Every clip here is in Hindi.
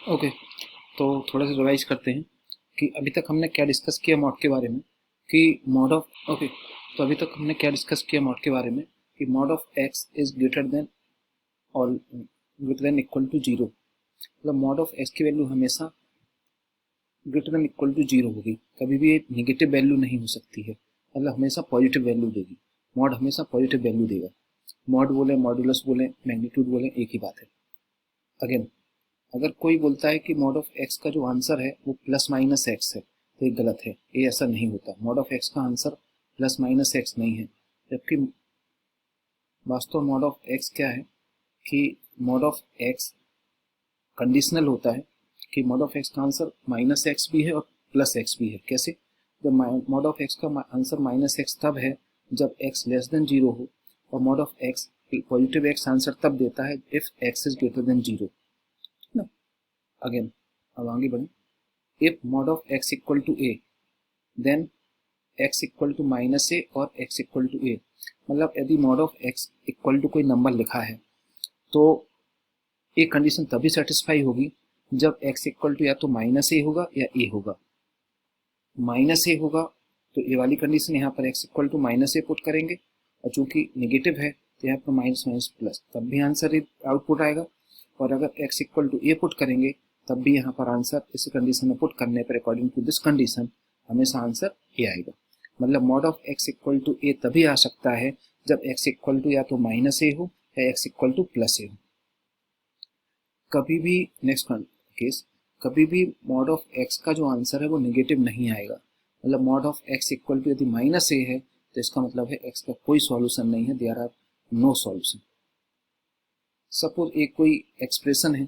ओके, तो थोड़ा सा रिवाइज करते हैं कि अभी तक हमने क्या डिस्कस किया मॉड के बारे में कि मॉड ऑफ ओके तो अभी तक हमने क्या डिस्कस किया मॉड के बारे में कि mod of x is greater than और greater than equal to zero. मतलब मॉड ऑफ एक्स की वैल्यू हमेशा greater than equal to zero होगी, कभी भी एक नेगेटिव वैल्यू नहीं हो सकती है, मतलब हमेशा पॉजिटिव वैल्यू देगी। मॉड हमेशा पॉजिटिव वैल्यू देगा। मॉड बोले, मॉडुलस बोले, मैग्नीट्यूड बोले, एक ही बात है। अगेन, अगर कोई बोलता है कि मॉड ऑफ एक्स का जो आंसर है वो प्लस माइनस एक्स है तो ये गलत है, ये ऐसा नहीं होता। मॉड ऑफ एक्स का आंसर प्लस माइनस एक्स नहीं है, जबकि वास्तव मॉड ऑफ एक्स क्या है कि मॉड ऑफ एक्स कंडीशनल होता है कि मॉड ऑफ एक्स का आंसर माइनस एक्स भी है और प्लस एक्स भी है। कैसे? जब मॉड ऑफ एक्स का आंसर माइनस एक्स तब है जब एक्स लेस देन जीरो हो, और mod of x positive x answer तब देता है if x is greater than zero ना। अगेन, अब आगे बढ़े। If mod of x equal to a then x equal to minus a और एक्स इक्वल टू ए। मतलब यदि mod of x equal to कोई नंबर लिखा है तो एक कंडीशन तभी सेटिस्फाई होगी जब एक्स इक्वल टू या तो माइनस ए होगा या ए होगा। माइनस ए होगा तो ए वाली कंडीशन यहाँ पर x equal to minus a put करेंगे, और चूंकि नेगेटिव है तो यहाँ पर माइनस माइनस प्लस, तब भी आंसर आउटपुट आएगा। और अगर x equal to a put करेंगे तब भी यहाँ पर आंसर इस कंडीशन में पुट करने पर अकॉर्डिंग टू दिस कंडीशन हमेशा आंसर ए आएगा। मतलब mod of x equal to a तभी आ सकता है जब एक्स इक्वल टू या तो माइनस ए हो या एक्स इक्वल टू प्लस ए हो। कभी भी नेक्स्ट केस, कभी भी मॉड ऑफ एक्स का जो आंसर है वो नेगेटिव नहीं आएगा। मतलब mod of x equal to यदि माइनस ए है तो इसका मतलब है एक्स का कोई सॉल्यूशन नहीं है, there are no solution. Suppose एक कोई एक्सप्रेशन है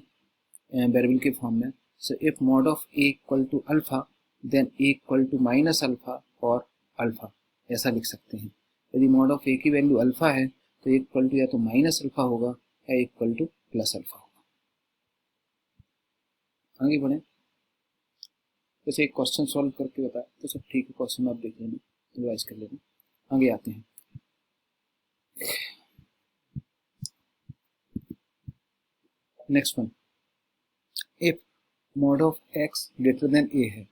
वेरिएबल के फॉर्म में, so if mod of a equal to alpha then a equal to minus alpha और अल्फा, ऐसा लिख सकते हैं। यदि मॉड ऑफ ए की वैल्यू अल्फा है तो ए इक्वल टू या तो माइनस अल्फा होगा या इक्वल टू प्लस अल्फा होगा। आगे बढ़े। जैसे एक क्वेश्चन सॉल्व करके बताया तो सब ठीक है, क्वेश्चन आप देख लेना, रिवाइज कर लेना। आगे आते हैं। Next one, if mod of x greater than a है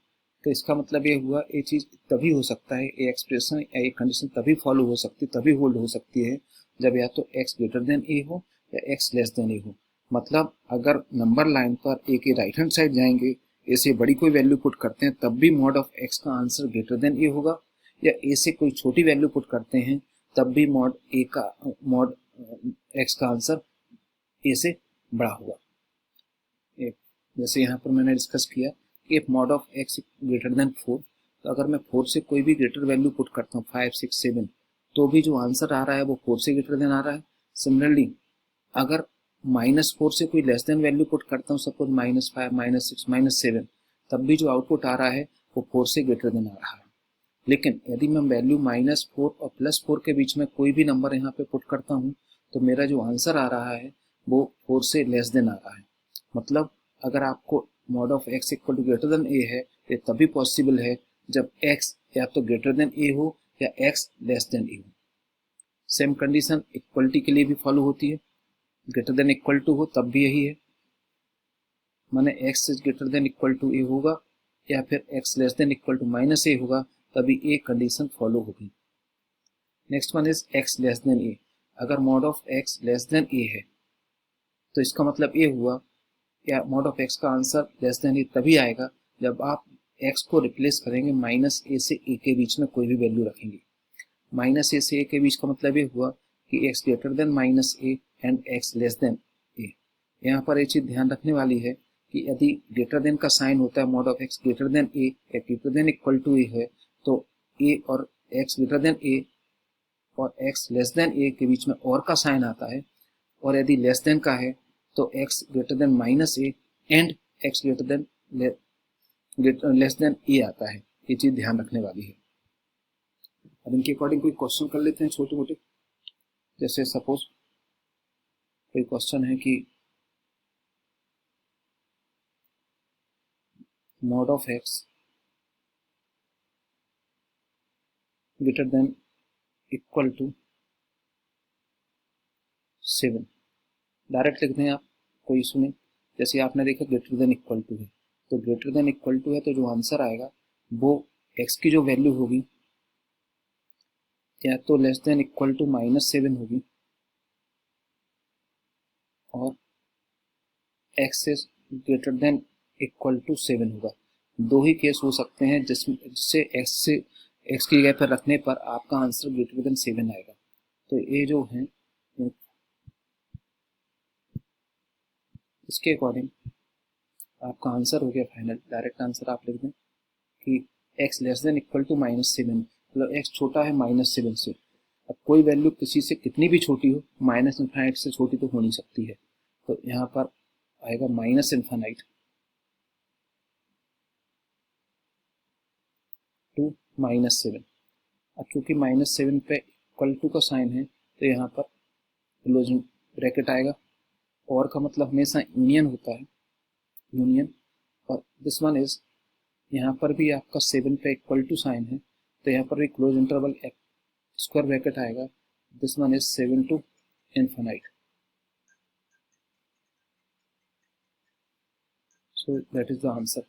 तो इसका मतलब ये हुआ ये चीज तभी हो सकता है, ये एक्सप्रेशन या ये कंडीशन तभी फॉलो हो सकती, तभी होल्ड हो सकती है जब या तो एक्स ग्रेटर देन ए हो या एक्स लेस देन ए हो। मतलब अगर नंबर लाइन पर ए के राइट हैंड साइड जाएंगे, ए से बड़ी कोई वैल्यू पुट करते हैं तब भी मॉड ऑफ एक्स का आंसर ग्रेटर देन ए होगा, या ए से कोई छोटी वैल्यू पुट करते हैं तब भी मॉड एक्स का आंसर ए से बड़ा होगा। जैसे यहाँ पर मैंने डिस्कस किया if mod of x greater then 4, तो अगर मैं 4 से कोई भी ग्रेटर वैल्यू पुट करता हूँ 5, 6, 7, तो भी जो आंसर आ रहा है वो 4 से ग्रेटर देन आ रहा है। सिमिलरली अगर -4 से कोई लेस देन वैल्यू पुट करता हूँ, सपोज -5, -6, -7, तब भी जो आउटपुट आ रहा है वो 4 से ग्रेटर देन आ रहा है। लेकिन यदि मैं वैल्यू -4 और +4 के बीच में कोई भी नंबर यहाँ पे पुट करता हूँ तो मेरा जो आंसर आ रहा है वो 4 से लेस देन आ रहा है। मतलब अगर आपको mod of x equal to greater than a है ये तभी पॉसिबल है जब एक्स या तो ग्रेटर देन ए हो या एक्स लेस देन ए हो। सेम कंडीशन इक्वलिटी के लिए भी फॉलो होती है, ग्रेटर देन इक्वल टू हो तब भी यही है, माने x is greater than equal to a होगा या फिर x less than equal to minus a होगा, तभी ए कंडीशन फॉलो होगी। Next one is x less than a. अगर mod of x less than a है तो इसका मतलब ये हुआ, या मॉड ऑफ एक्स का आंसर लेस देन ए तभी आएगा जब आप एक्स को रिप्लेस करेंगे माइनस ए से ए के बीच में कोई भी वैल्यू रखेंगे। माइनस ए से ए के बीच का मतलब ये हुआ कि x greater than minus a and x less than a. यहाँ पर एक चीज ध्यान रखने वाली है कि यदि ग्रेटर देन का साइन होता है mod of x greater than a या greater than equal to a है तो ए और एक्स ग्रेटर देन ए और एक्स लेस देन ए के बीच में और का साइन आता है, और यदि लेस देन का है तो x greater than minus a and x greater than less than a आता है। ये चीज ध्यान रखने वाली है। अब इनके अकॉर्डिंग कोई क्वेश्चन कर लेते हैं छोटे मोटे। जैसे सपोज कोई क्वेश्चन है कि mod of x greater than equal to 7, direct लिख दें आप, कोई इशू नहीं। जैसे आपने देखा ग्रेटर देन इक्वल टू है, तो ग्रेटर देन इक्वल टू है तो जो आंसर आएगा वो x की जो वैल्यू होगी या तो लेस देन इक्वल टू -7 होगी और x is greater than equal to 7 होगा। दो ही केस हो सकते हैं जिससे x की जगह पर रखने पर आपका आंसर ग्रेटर देन 7 आएगा। तो ये जो है इसके अकॉर्डिंग आपका आंसर हो गया फाइनल। डायरेक्ट आंसर आप लिख दें कि x less than equal to -7, मतलब x छोटा है -7 से। अब कोई वैल्यू किसी से कितनी भी छोटी हो, -∞ से छोटी तो हो नहीं सकती है, तो यहाँ पर आएगा -∞ टू -7। अब चूंकि -7 पे इक्वल टू का साइन है तो यहाँ पर क्लोजिंग ब्रैकेट आएगा। और का मतलब हमेशा यूनियन होता है, यूनियन। और दिस वन इज, यहाँ पर भी आपका 7 पे इक्वल टू साइन है तो यहाँ पर भी क्लोज इंटरवल स्क्वायर ब्रैकेट आएगा। This one is 7 to infinite. So that is the answer.